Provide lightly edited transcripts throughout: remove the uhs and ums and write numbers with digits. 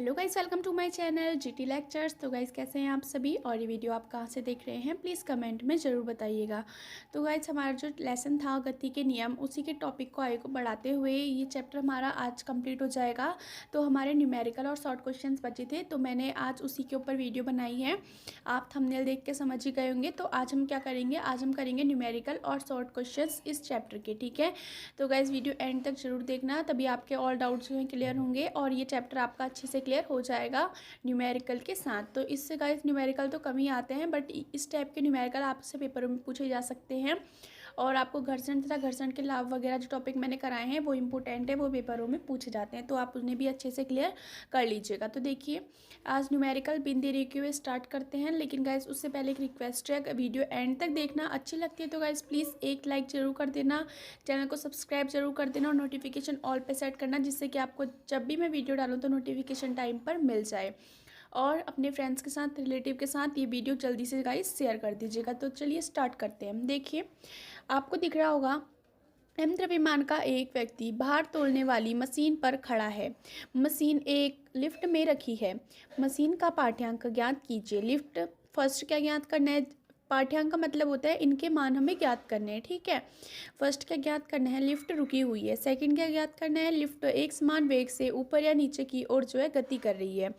Hello guys, welcome to my channel GT lectures. तो guys कैसे हैं आप सभी, और ये वीडियो आप कहाँ से देख रहे हैं प्लीज़ कमेंट में ज़रूर बताइएगा। तो गाइस हमारा जो लेसन था गति के नियम, उसी के टॉपिक को आगे को बढ़ाते हुए ये चैप्टर हमारा आज कंप्लीट हो जाएगा। तो हमारे न्यूमेरिकल और शॉर्ट क्वेश्चंस बचे थे, तो मैंने आज उसी के ऊपर वीडियो बनाई है। आप थंबनेल देख के समझ ही गए होंगे। तो आज हम क्या करेंगे, आज हम करेंगे न्यूमेरिकल और शॉर्ट क्वेश्चंस इस चैप्टर के। ठीक है, तो गाइस वीडियो एंड तक जरूर देखना, तभी आपके ऑल डाउट्स जो हैं क्लियर होंगे और ये चैप्टर आपका अच्छे से क्लियर हो जाएगा न्यूमेरिकल के साथ। तो इससे गाइस न्यूमेरिकल तो कम ही आते हैं, बट इस टाइप के न्यूमेरिकल आपसे पेपरों में पूछे जा सकते हैं। और आपको घर्षण तथा घर्षण के लाभ वगैरह जो टॉपिक मैंने कराए हैं वो इंपॉर्टेंट है, वो पेपरों में पूछे जाते हैं, तो आप उन्हें भी अच्छे से क्लियर कर लीजिएगा। तो देखिए आज न्यूमेरिकल बिन देरी के स्टार्ट करते हैं, लेकिन गाइस उससे पहले एक रिक्वेस्ट है, वीडियो एंड तक देखना। अच्छी लगती है तो गाइस प्लीज़ एक लाइक जरूर कर देना, चैनल को सब्सक्राइब जरूर कर देना और नोटिफिकेशन ऑल पे सेट करना, जिससे कि आपको जब भी मैं वीडियो डालूँ तो नोटिफिकेशन टाइम पर मिल जाए। और अपने फ्रेंड्स के साथ, रिलेटिव के साथ ये वीडियो जल्दी से गाइस शेयर कर दीजिएगा। तो चलिए स्टार्ट करते हैं। देखिए आपको दिख रहा होगा, द्रव्यमान का एक व्यक्ति भार तोलने वाली मशीन पर खड़ा है। मशीन एक लिफ्ट में रखी है। मशीन का पाठ्यांक ज्ञात कीजिए। लिफ्ट फर्स्ट क्या ज्ञात करना है, पाठ्यांक का मतलब होता है इनके मान हमें ज्ञात करने हैं। ठीक है, फर्स्ट क्या ज्ञात करना है, लिफ्ट रुकी हुई है। सेकंड क्या ज्ञात करना है, लिफ्ट एक समान वेग से ऊपर या नीचे की ओर जो है गति कर रही है।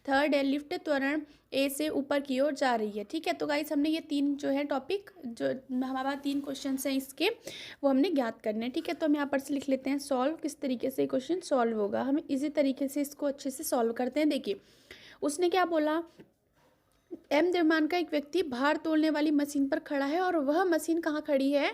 थर्ड है लिफ्ट त्वरण ए से ऊपर की ओर जा रही है। ठीक है, तो गाइस हमने ये तीन जो है टॉपिक, जो हमारा तीन क्वेश्चन हैं इसके, वो हमने ज्ञात करने हैं। ठीक है, तो हम यहाँ पर से लिख लेते हैं सॉल्व, किस तरीके से क्वेश्चन सॉल्व होगा। हम इसी तरीके से इसको अच्छे से सॉल्व करते हैं। देखिए उसने क्या बोला, द्रव्यमान का एक व्यक्ति भार तोलने वाली मशीन पर खड़ा है, और वह मशीन कहाँ खड़ी है,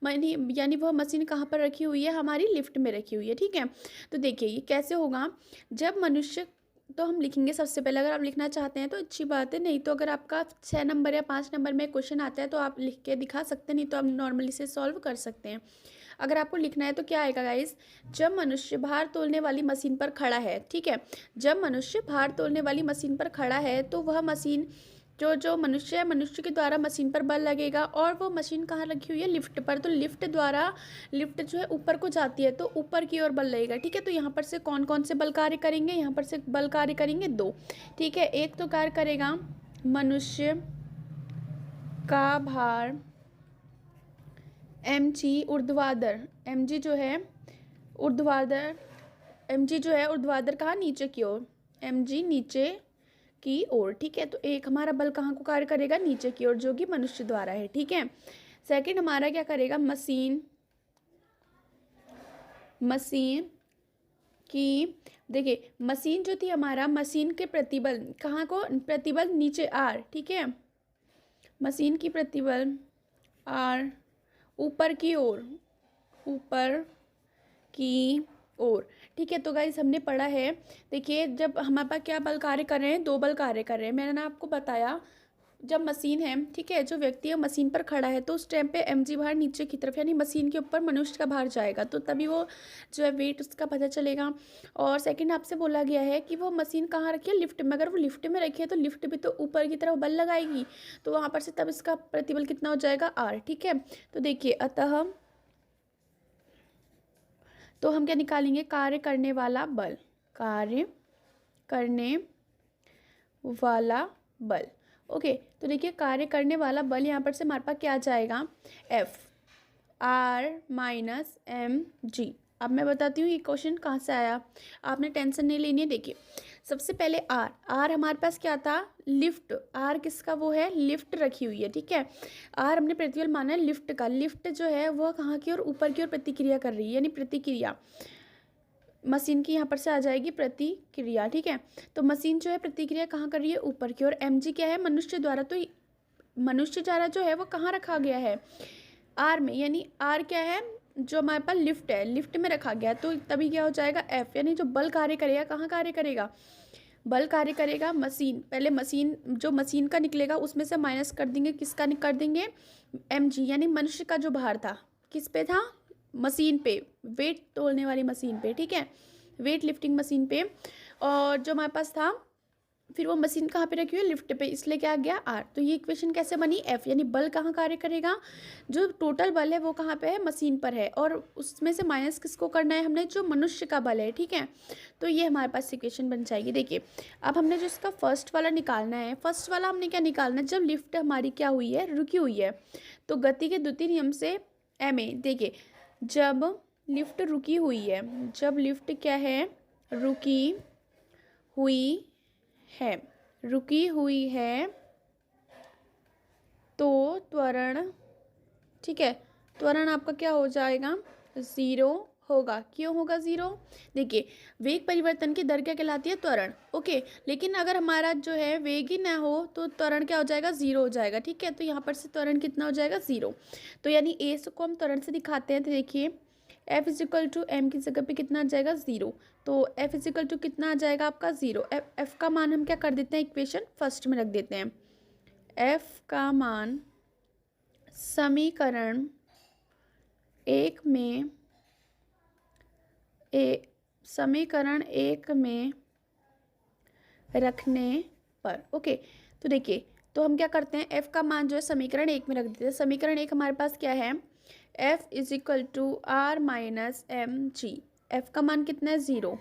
यानी वह मशीन कहाँ पर रखी हुई है, हमारी लिफ्ट में रखी हुई है। ठीक है, तो देखिए ये कैसे होगा, जब मनुष्य, तो हम लिखेंगे सबसे पहले, अगर आप लिखना चाहते हैं तो अच्छी बात है, नहीं तो अगर आपका 6 नंबर या 5 नंबर में क्वेश्चन आता है तो आप लिख के दिखा सकते हैं, नहीं तो आप नॉर्मली से सॉल्व कर सकते हैं। अगर आपको लिखना है तो क्या आएगा गाइस, जब मनुष्य भार तोलने वाली मशीन पर खड़ा है। ठीक है, जब मनुष्य भार तोलने वाली मशीन पर खड़ा है तो वह मशीन, जो मनुष्य है, मनुष्य के द्वारा मशीन पर बल लगेगा, और वो मशीन कहाँ रखी हुई है, लिफ्ट पर। तो लिफ्ट द्वारा, लिफ्ट जो है ऊपर को जाती है तो ऊपर की ओर बल लगेगा। ठीक है, तो यहाँ पर से कौन कौन से बल कार्य करेंगे, यहाँ पर से बल कार्य करेंगे दो। ठीक है, एक तो कार्य करेगा मनुष्य का भार mg ऊर्ध्वाधर, mg जो है ऊर्ध्वाधर, mg जो है ऊर्ध्वाधर कहाँ, नीचे की ओर, mg नीचे की ओर। ठीक है, तो एक हमारा बल कहाँ को कार्य करेगा, नीचे की ओर, जो कि मनुष्य द्वारा है। ठीक है, सेकंड हमारा क्या करेगा, मशीन की, देखिए मशीन जो थी हमारा, मशीन के प्रतिबल कहाँ को, प्रतिबल नीचे आर। ठीक है, मशीन की प्रतिबल आर ऊपर की ओर, ऊपर की ओर। ठीक है, तो गाइस हमने पढ़ा है, देखिए जब हमारे पास क्या बल कार्य कर रहे हैं, दो बल कार्य कर रहे हैं। मैंने ना आपको बताया, जब मशीन है, ठीक है, जो व्यक्ति है मशीन पर खड़ा है, तो उस टाइम पे mg भार नीचे की तरफ, यानी मशीन के ऊपर मनुष्य का भार जाएगा, तो तभी वो जो है वेट उसका पता चलेगा। और सेकंड आपसे बोला गया है कि वो मशीन कहाँ रखी है, लिफ्ट में। अगर वो लिफ्ट में रखी है तो लिफ्ट भी तो ऊपर की तरफ बल लगाएगी, तो वहाँ पर से तब इसका प्रतिबल कितना हो जाएगा, r। ठीक है, तो देखिए अतः, तो हम क्या निकालेंगे, कार्य करने वाला बल, कार्य करने वाला बल। ओके, तो देखिए कार्य करने वाला बल, यहाँ पर से हमारे पास क्या आ जाएगा, F R माइनस mg। अब मैं बताती हूँ ये क्वेश्चन कहाँ से आया, आपने टेंशन नहीं लेनी है। देखिए सबसे पहले R हमारे पास क्या था, लिफ्ट। R किसका, वो है लिफ्ट रखी हुई है। ठीक है, R हमने प्रतिबल माना है लिफ्ट का। लिफ्ट जो है वह कहाँ की ओर, ऊपर की ओर प्रतिक्रिया कर रही है, यानी प्रतिक्रिया मशीन की यहाँ पर से आ जाएगी प्रतिक्रिया। ठीक है, तो मशीन जो है प्रतिक्रिया कहाँ कर रही है, ऊपर की ओर। mg क्या है, मनुष्य द्वारा, तो मनुष्य द्वारा जो है वो कहाँ रखा गया है, r में, यानी r क्या है, जो हमारे पास लिफ्ट है, लिफ्ट में रखा गया है, तो तभी क्या हो जाएगा f, यानी जो बल कार्य करेगा, कहाँ कार्य करेगा, बल कार्य करेगा मशीन। पहले मशीन, जो मशीन का निकलेगा उसमें से माइनस कर देंगे, किसका कर देंगे, mg, यानी मनुष्य का जो भार था, किस पे था, मशीन पे, वेट तोलने वाली मशीन पे। ठीक है, वेट लिफ्टिंग मशीन पे। और जो हमारे पास था फिर वो मशीन कहाँ पे रखी हुई है, लिफ्ट पे, इसलिए क्या आ गया आर। तो ये इक्वेशन कैसे बनी, एफ, यानी बल कहाँ कार्य करेगा, जो टोटल बल है वो कहाँ पे है, मशीन पर है, और उसमें से माइनस किसको करना है हमने, जो मनुष्य का बल है, ठीक है। तो ये हमारे पास इक्वेशन बन जाएगी। देखिए अब हमने जो इसका फर्स्ट वाला निकालना है, फर्स्ट वाला हमने क्या निकालना है, जब लिफ्ट हमारी क्या हुई है, रुकी हुई है, तो गति के द्वितीय नियम से एम ए, देखिए जब लिफ्ट रुकी हुई है, जब लिफ्ट क्या है, रुकी हुई है, रुकी हुई है, तो त्वरण, ठीक है, त्वरण आपका क्या हो जाएगा, ज़ीरो होगा। क्यों होगा ज़ीरो, देखिए वेग परिवर्तन की दर क्या कहलाती है, त्वरण, ओके। लेकिन अगर हमारा जो है वेग ही ना हो तो त्वरण क्या हो जाएगा, ज़ीरो हो जाएगा, ठीक है। तो यहाँ पर से त्वरण कितना हो जाएगा, ज़ीरो। तो यानी ए को हम त्वरण से दिखाते हैं, तो देखिए एफ इजिकल टू एम की जगह पे कितना आ जाएगा, ज़ीरो। तो एफ इजिकल टू कितना आ जाएगा आपका, ज़ीरो। एफ का मान हम क्या कर देते हैं, इक्वेशन फर्स्ट में रख देते हैं। एफ का मान समीकरण एक में, समीकरण एक में रखने पर, ओके। तो देखिए तो हम क्या करते हैं, एफ का मान जो है समीकरण एक में रख देते हैं। समीकरण एक हमारे पास क्या है, F is equal to R minus M G. F का मान कितना है, zero,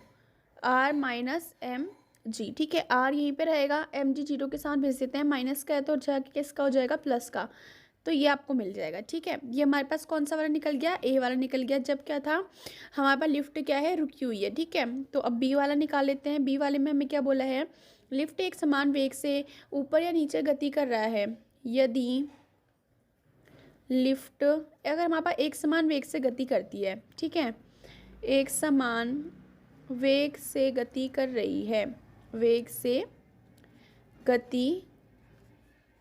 R minus M G, ठीक है। आर यहीं पे रहेगा, एम जी जीरो के साथ भेज देते हैं, माइनस का है तो जाके किसका हो जाएगा, प्लस का। तो ये आपको मिल जाएगा, ठीक है। ये हमारे पास कौन सा वाला निकल गया, ए वाला निकल गया, जब क्या था हमारे पास लिफ्ट क्या है, रुकी हुई है, ठीक है। तो अब बी वाला निकाल लेते हैं। बी वाले में हमें क्या बोला है, लिफ्ट एक समान वेग से ऊपर या नीचे गति कर रहा है, यदि लिफ्ट अगर हमारे पास एक समान वेग से गति करती है, ठीक है, एक समान वेग से गति कर रही है, वेग से गति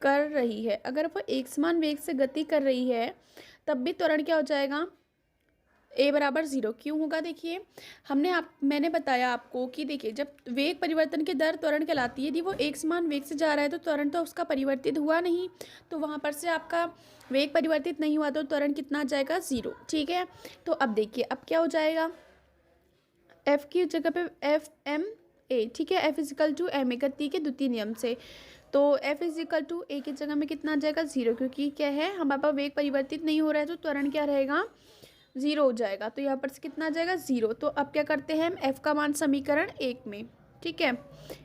कर रही है, अगर वो एक समान वेग से गति कर रही है तब भी त्वरण क्या हो जाएगा, ए बराबर ज़ीरो। क्यों होगा, देखिए मैंने बताया आपको कि देखिए जब वेग परिवर्तन की दर त्वरण कहलाती है, यदि वो एक समान वेग से जा रहा है तो त्वरण तो उसका परिवर्तित हुआ नहीं, तो वहाँ पर से आपका वेग परिवर्तित नहीं हुआ तो त्वरण कितना आ जाएगा, ज़ीरो, ठीक है। तो अब देखिए अब क्या हो जाएगा, एफ की जगह पे एफ एम ए, ठीक है, F is equal to M A, गति के द्वितीय नियम से। तो एफ इजिकल टू ए की जगह में कितना आ जाएगा, ज़ीरो, क्योंकि क्या है हमारे पास वेग परिवर्तित नहीं हो रहा है तो त्वरण क्या रहेगा, ज़ीरो हो जाएगा। तो यहाँ पर से कितना आ जाएगा, ज़ीरो। तो अब क्या करते हैं हम, एफ का मान समीकरण एक में, ठीक है,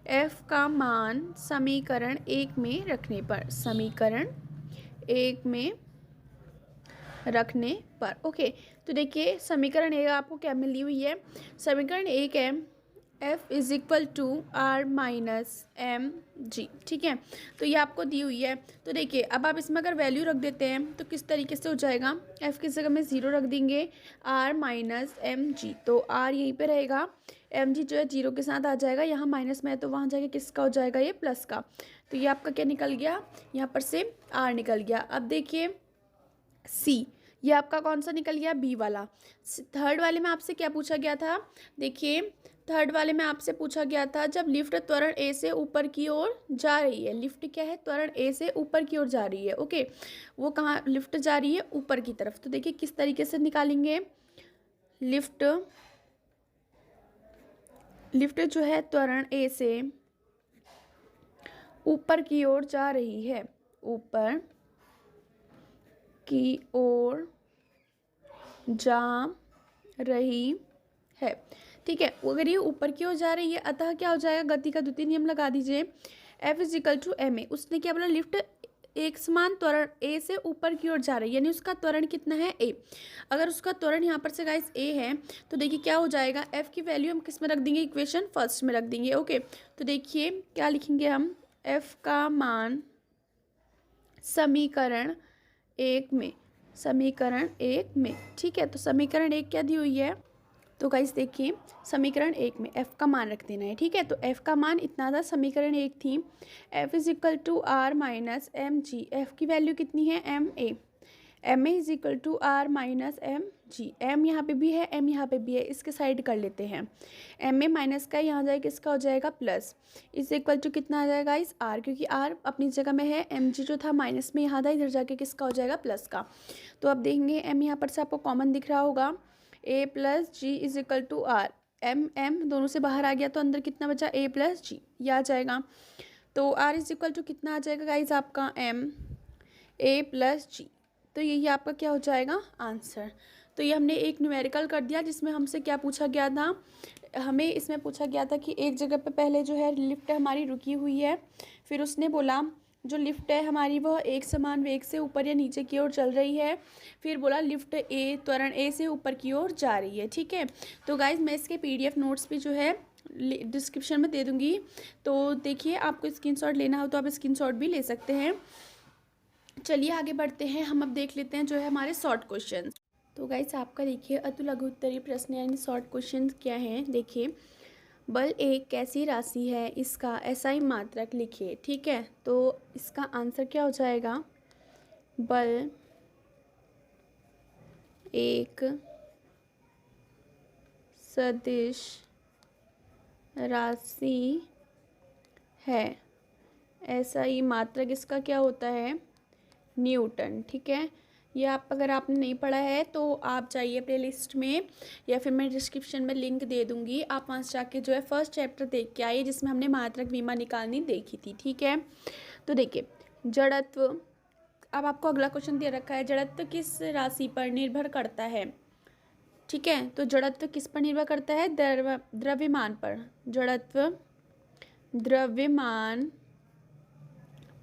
एफ का मान समीकरण एक में रखने पर, समीकरण एक में रखने पर, ओके। तो देखिए समीकरण एक आपको क्या मिली हुई है, समीकरण एक है F is equal to R minus M G, ठीक है। तो ये आपको दी हुई है। तो देखिए अब आप इसमें अगर वैल्यू रख देते हैं तो किस तरीके से हो जाएगा, एफ की जगह में ज़ीरो रख देंगे, आर माइनस एम जी, तो आर यहीं पे रहेगा, एम जी जो है जीरो के साथ आ जाएगा, यहाँ माइनस में है तो वहाँ जाके किसका हो जाएगा, ये प्लस का। तो ये आपका क्या निकल गया, यहाँ पर से आर निकल गया। अब देखिए सी, ये आपका कौन सा निकल गया, बी वाला। थर्ड वाले में आपसे क्या पूछा गया था, देखिए थर्ड वाले में आपसे पूछा गया था जब लिफ्ट त्वरण ए से ऊपर की ओर जा रही है, लिफ्ट क्या है, त्वरण ए से ऊपर की ओर जा रही है, ओके। वो कहाँ लिफ्ट जा रही है, ऊपर की तरफ। तो देखिए किस तरीके से निकालेंगे, लिफ्ट जो है त्वरण ए से ऊपर की ओर जा रही है, ऊपर की ओर जा रही है, ठीक है। अगर ये ऊपर की ओर जा रही है अतः क्या हो जाएगा, गति का द्वितीय नियम लगा दीजिए, F is equal to M A. उसने क्या बोला, लिफ्ट एक समान त्वरण ए से ऊपर की ओर जा रही है, यानी उसका त्वरण कितना है, ए। अगर उसका त्वरण यहाँ पर से गाइस ए है तो देखिए क्या हो जाएगा, एफ की वैल्यू हम किस में रख देंगे, इक्वेशन फर्स्ट में रख देंगे, ओके। तो देखिए क्या लिखेंगे हम, एफ का मान समीकरण एक में, समीकरण एक में, ठीक है। तो समीकरण एक क्या दी हुई है, तो गाइस देखिए समीकरण एक में एफ का मान रख देना है, ठीक है। तो एफ का मान इतना था, समीकरण एक थी, F is equal to R minus M G, F की वैल्यू कितनी है, M A, M A is equal to R minus M G, M यहाँ पे भी है, एम यहाँ पे भी है, इसके साइड कर लेते हैं, एम ए माइनस का यहाँ जाएगा किसका हो जाएगा, प्लस, इज इक्वल टू कितना आ जाएगा इस आर, क्योंकि आर अपनी जगह में है, एम जी जो था माइनस में यहाँ था, इधर जाके किसका हो जाएगा, प्लस का। तो अब देखेंगे एम यहाँ पर से आपको कॉमन दिख रहा होगा, A plus G is equal to R, M M दोनों से बाहर आ गया तो अंदर कितना बचा, ए प्लस जी, ये आ जाएगा। तो आर इज इक्वल टू कितना आ जाएगा गाइज आपका, एम ए प्लस जी। तो यही आपका क्या हो जाएगा, आंसर। तो ये हमने एक न्यूमेरिकल कर दिया जिसमें हमसे क्या पूछा गया था, हमें इसमें पूछा गया था कि एक जगह पे पहले जो है लिफ्ट हमारी रुकी हुई है, फिर उसने बोला जो लिफ्ट है हमारी वह एक समान वेग से ऊपर या नीचे की ओर चल रही है, फिर बोला लिफ्ट ए त्वरण ए से ऊपर की ओर जा रही है। ठीक है, तो गाइज मैं इसके PDF नोट्स भी जो है डिस्क्रिप्शन में दे दूँगी, तो देखिए आपको स्क्रीनशॉट लेना हो तो आप स्क्रीनशॉट भी ले सकते हैं। चलिए आगे बढ़ते हैं, हम अब देख लेते हैं जो है हमारे शॉर्ट क्वेश्चन। तो गाइस आपका देखिए अतु लघु उत्तरीय प्रश्न यानी शॉर्ट क्वेश्चन क्या हैं, देखिए बल एक कैसी राशि है, इसका SI मात्रक लिखिए। ठीक है, तो इसका आंसर क्या हो जाएगा, बल एक सदिश राशि है, SI मात्रक इसका क्या होता है, न्यूटन। ठीक है, ये आप अगर आपने नहीं पढ़ा है तो आप जाइए प्लेलिस्ट में या फिर मैं डिस्क्रिप्शन में लिंक दे दूँगी, आप वहाँ से जाके जो है फर्स्ट चैप्टर देख के आइए जिसमें हमने मात्रक विमा निकालनी देखी थी। ठीक है, तो देखिए जड़त्व, अब आपको अगला क्वेश्चन दे रखा है, जड़त्व किस राशि पर निर्भर करता है। ठीक है, तो जड़त्व किस पर निर्भर करता है, द्रव्यमान पर। जड़त्व द्रव्यमान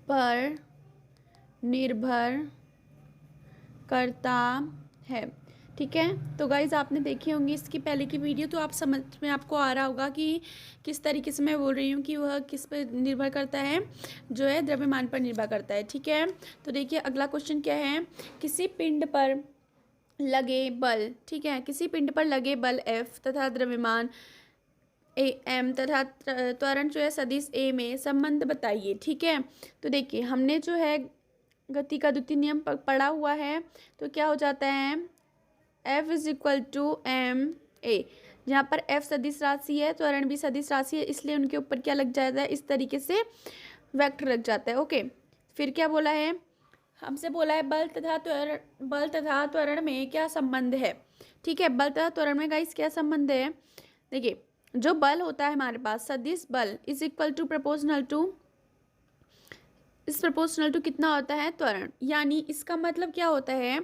पर निर्भर करता है। ठीक है, तो गाइज आपने देखी होंगी इसकी पहले की वीडियो, तो आप समझ में आपको आ रहा होगा कि किस तरीके से मैं बोल रही हूँ कि वह किस पर निर्भर करता है, जो है द्रव्यमान पर निर्भर करता है। ठीक है, तो देखिए अगला क्वेश्चन क्या है, किसी पिंड पर लगे बल, ठीक है, किसी पिंड पर लगे बल F तथा द्रव्यमान M तथा त्वरण जो है सदिश A में संबंध बताइए। ठीक है, तो देखिए हमने जो है गति का द्वितीय नियम पढ़ा हुआ है, तो क्या हो जाता है, F is equal to M A, जहाँ पर F सदिश राशि है, त्वरण भी सदिश राशि है, इसलिए उनके ऊपर क्या लग जाता है, इस तरीके से वेक्टर लग जाता है। ओके, फिर क्या बोला है, हमसे बोला है बल तथा त्वरण में क्या संबंध है। ठीक है, बल तथा त्वरण में गाइस क्या संबंध है, देखिए जो बल होता है हमारे पास सदिश बल is equal to proportional to कितना होता है, त्वरण। यानी इसका मतलब क्या होता है,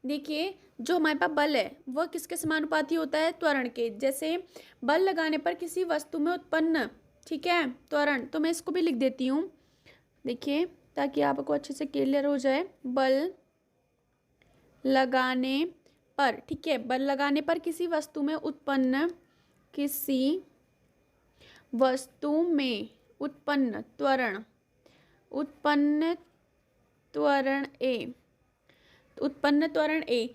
देखिए जो हमारे पास बल है वह किसके समानुपाती होता है, त्वरण के। जैसे बल लगाने पर किसी वस्तु में उत्पन्न, ठीक है, त्वरण, तो मैं इसको भी लिख देती हूँ, देखिए ताकि आपको अच्छे से क्लियर हो जाए। बल लगाने पर, ठीक है, बल लगाने पर किसी वस्तु में उत्पन्न त्वरण, उत्पन्न त्वरण ए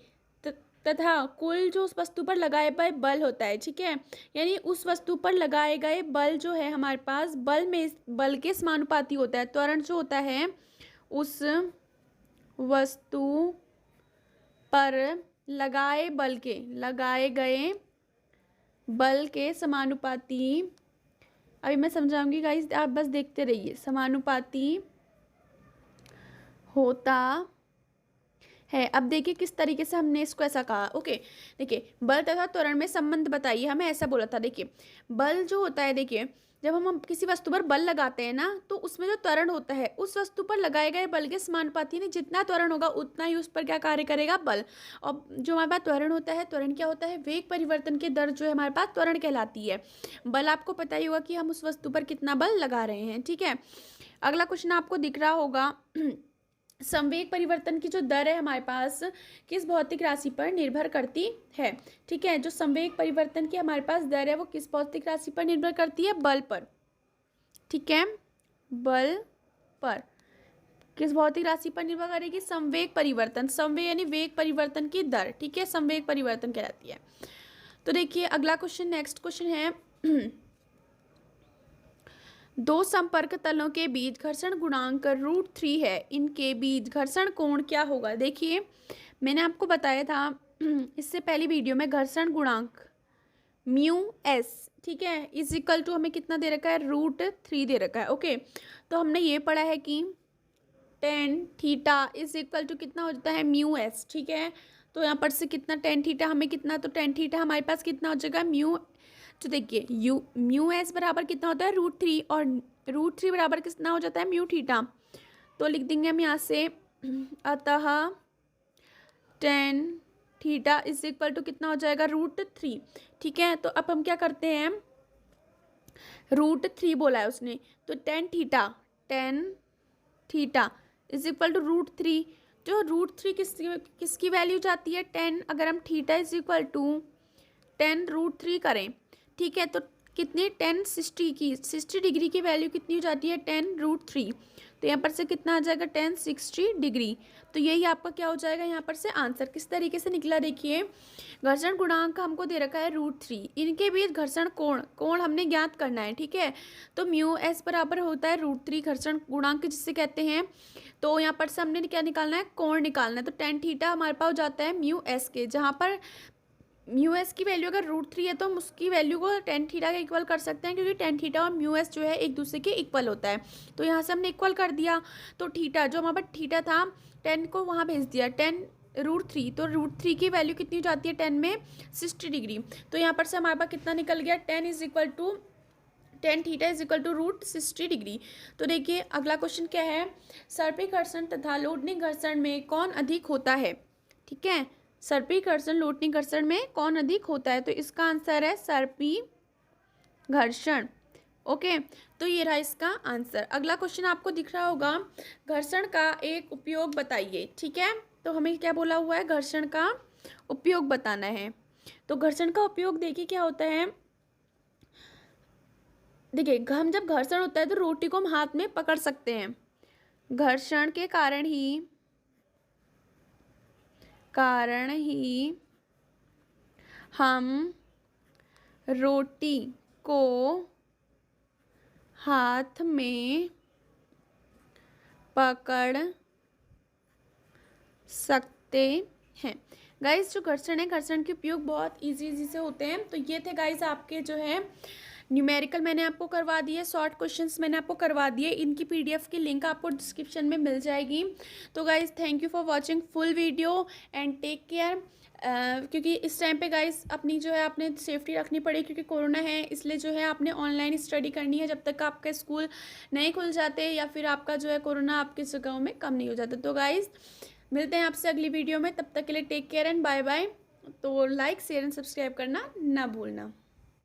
तथा कुल जो उस वस्तु पर लगाए गए बल होता है। ठीक है, यानी उस वस्तु पर लगाए गए बल जो है हमारे पास बल के समानुपाती होता है। त्वरण जो होता है उस वस्तु पर लगाए गए बल के समानुपाती, अभी मैं समझाऊंगी गाइस, आप बस देखते रहिए, समानुपाती होता है। अब देखिए किस तरीके से हमने इसको ऐसा कहा। ओके, देखिए बल तथा त्वरण में संबंध बताइए, हमें ऐसा बोला था। देखिए बल जो होता है, देखिए जब हम किसी वस्तु पर बल लगाते हैं ना, तो उसमें जो त्वरण होता है उस वस्तु पर लगाए गए बल के समानुपाती, नहीं जितना त्वरण होगा उतना ही उस पर क्या कार्य करेगा, बल। और जो हमारे पास त्वरण होता है, त्वरण क्या होता है, वेग परिवर्तन की दर जो है हमारे पास त्वरण कहलाती है। बल आपको पता ही होगा कि हम उस वस्तु पर कितना बल लगा रहे हैं। ठीक है, अगला क्वेश्चन आपको दिख रहा होगा, संवेग परिवर्तन की जो दर है हमारे पास किस भौतिक राशि पर निर्भर करती है। ठीक है, जो संवेग परिवर्तन की हमारे पास दर है वो किस भौतिक राशि पर निर्भर करती है, बल पर। ठीक है, बल पर किस भौतिक राशि पर निर्भर करेगी, संवेग परिवर्तन, संवेग यानी वेग परिवर्तन की दर। ठीक है, संवेग परिवर्तन कहलाती है। तो देखिए अगला क्वेश्चन, नेक्स्ट क्वेश्चन है दो संपर्क तलों के बीच घर्षण गुणांक √3 है, इनके बीच घर्षण कोण क्या होगा। देखिए मैंने आपको बताया था इससे पहली वीडियो में, घर्षण गुणांक μs, ठीक है, इज इक्वल टू हमें कितना दे रखा है, √3 दे रखा है। ओके, तो हमने ये पढ़ा है कि tan theta is equal to कितना हो जाता है, μs। ठीक है, तो यहाँ पर से कितना tan थीटा हमें कितना, तो tan थीटा हमारे पास कितना हो जाएगा, तो देखिए म्यू एस बराबर कितना होता है √3, और √3 बराबर कितना हो जाता है म्यू थीटा। तो लिख देंगे हम यहाँ से अतः tan theta is equal to कितना हो जाएगा √3। ठीक है, तो अब हम क्या करते हैं, √3 बोला है उसने, तो tan theta is equal to √3। जो √3 किसकी वैल्यू जाती है 10, अगर हम थीटा इज इक्वल टू 10√3 करें, ठीक है, तो कितनी 60 डिग्री की वैल्यू कितनी हो जाती है 10√3। तो यहाँ पर से कितना आ जाएगा 60 डिग्री। तो यही आपका क्या हो जाएगा यहाँ पर से आंसर। किस तरीके से निकला देखिए, घर्षण गुणांक हमको दे रखा है √3, इनके बीच घर्षण कोण हमने ज्ञात करना है। ठीक है, तो म्यू एस बराबर होता है √3 घर्षण गुणांक जिससे कहते हैं। तो यहाँ पर से हमने क्या निकालना है, कोण निकालना है। तो टेन थीटा हमारे पास हो जाता है म्यू एस के, जहाँ पर म्यू एस की वैल्यू अगर √3 है तो हम उसकी वैल्यू को टेन थीटा के इक्वल कर सकते हैं, क्योंकि टेन थीटा और म्यू एस जो है एक दूसरे के इक्वल होता है। तो यहाँ से हमने इक्वल कर दिया, तो थीटा जो हमारे पास थीटा था 10 को वहाँ भेज दिया 10√3, तो √3 की वैल्यू कितनी हो जाती है 10 में 60 डिग्री। तो यहाँ पर से हमारे पास कितना निकल गया 10 theta is equal to √60 degree. तो देखिए अगला क्वेश्चन क्या है, सर्पी घर्षण तथा लोडनिक घर्षण में कौन अधिक होता है। ठीक है, सर्पी घर्षण लोडनिक घर्षण में कौन अधिक होता है, तो इसका आंसर है सर्पी घर्षण। ओके, तो ये रहा इसका आंसर। अगला क्वेश्चन आपको दिख रहा होगा, घर्षण का एक उपयोग बताइए। ठीक है, तो हमें क्या बोला हुआ है, घर्षण का उपयोग बताना है। तो घर्षण का उपयोग देखिए क्या होता है, देखिए हम जब घर्षण होता है तो रोटी को हम हाथ में पकड़ सकते हैं। घर्षण के कारण ही हम रोटी को हाथ में पकड़ सकते हैं। गाइस जो घर्षण है, घर्षण के उपयोग बहुत इजी से होते हैं। तो ये थे गाइस आपके जो है न्यूमेरिकल मैंने आपको करवा दिए, शॉर्ट क्वेश्चंस मैंने आपको करवा दिए। इनकी पीडीएफ की लिंक आपको डिस्क्रिप्शन में मिल जाएगी। तो guys thank you for watching full video and take care. क्योंकि इस टाइम पे गाइस अपनी जो है आपने सेफ्टी रखनी पड़ेगी, क्योंकि कोरोना है, इसलिए जो है आपने ऑनलाइन स्टडी करनी है जब तक आपके स्कूल नहीं खुल जाते या फिर आपका जो है कोरोना आपकी जगहों में कम नहीं हो जाता। तो गाइस मिलते हैं आपसे अगली वीडियो में, तब तक के लिए take care and bye bye. तो लाइक शेयर एंड सब्सक्राइब करना ना भूलना।